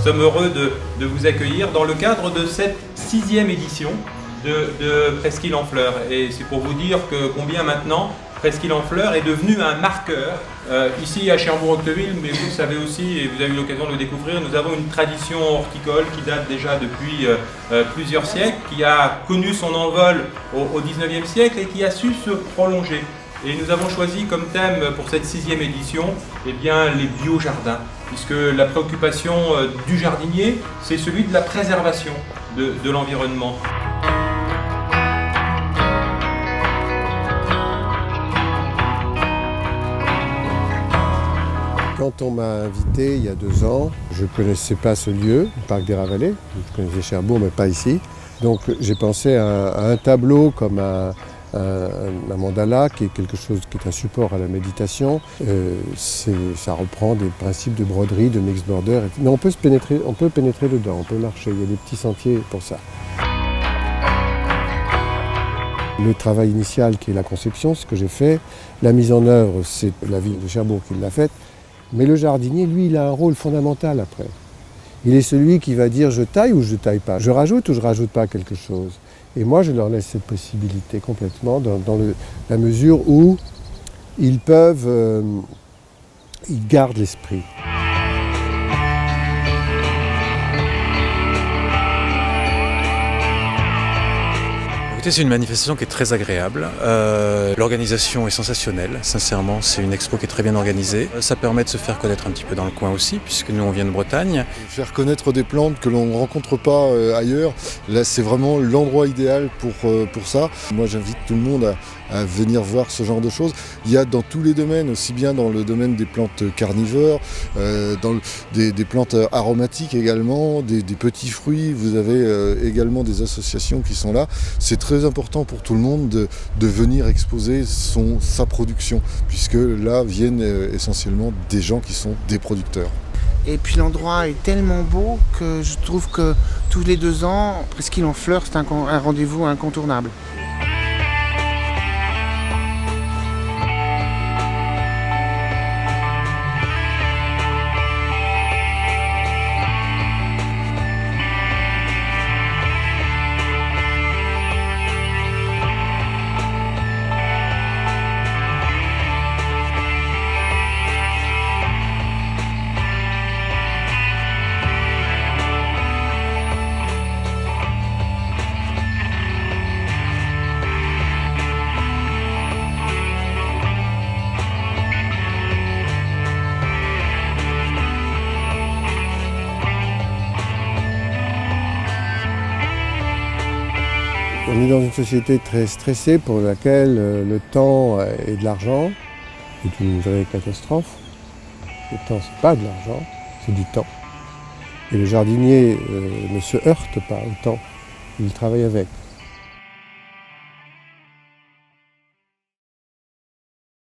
sommes heureux de vous accueillir dans le cadre de cette 6e édition de Presqu'île en Fleurs. Et c'est pour vous dire que combien maintenant Presqu'île en Fleurs est devenu un marqueur. Ici à Cherbourg-Octeville, mais vous le savez aussi, et vous avez eu l'occasion de le découvrir, nous avons une tradition horticole qui date déjà depuis plusieurs siècles, qui a connu son envol au 19e siècle et qui a su se prolonger. Et nous avons choisi comme thème pour cette 6e édition eh bien, les biojardins, puisque la préoccupation du jardinier, c'est celui de la préservation de l'environnement. Quand on m'a invité il y a 2 ans, je ne connaissais pas ce lieu, le parc des Ravalais. Je connaissais Cherbourg, mais pas ici. Donc j'ai pensé à un tableau comme un mandala, qui est quelque chose qui est un support à la méditation. Ça reprend des principes de broderie, de mixed border. Mais on peut pénétrer dedans, on peut marcher. Il y a des petits sentiers pour ça. Le travail initial qui est la conception, ce que j'ai fait. La mise en œuvre, c'est la ville de Cherbourg qui l'a faite. Mais le jardinier, lui, il a un rôle fondamental après. Il est celui qui va dire je taille ou je taille pas, je rajoute ou je rajoute pas quelque chose. Et moi, je leur laisse cette possibilité complètement dans la mesure où ils gardent l'esprit. C'est une manifestation qui est très agréable. L'organisation est sensationnelle, sincèrement, c'est une expo qui est très bien organisée. Ça permet de se faire connaître un petit peu dans le coin aussi, puisque nous on vient de Bretagne. Faire connaître des plantes que l'on ne rencontre pas ailleurs, là c'est vraiment l'endroit idéal pour ça. Moi j'invite tout le monde à venir voir ce genre de choses. Il y a dans tous les domaines, aussi bien dans le domaine des plantes carnivores, des plantes aromatiques également, des petits fruits. Vous avez également des associations qui sont là. C'est très important pour tout le monde de venir exposer sa production, puisque là viennent essentiellement des gens qui sont des producteurs. Et puis l'endroit est tellement beau que je trouve que tous les 2 ans, Presqu'île en Fleurs, c'est un rendez-vous incontournable. On est dans une société très stressée pour laquelle le temps est de l'argent. C'est une vraie catastrophe. Le temps, c'est pas de l'argent, c'est du temps. Et le jardinier ne se heurte pas au temps, il travaille avec.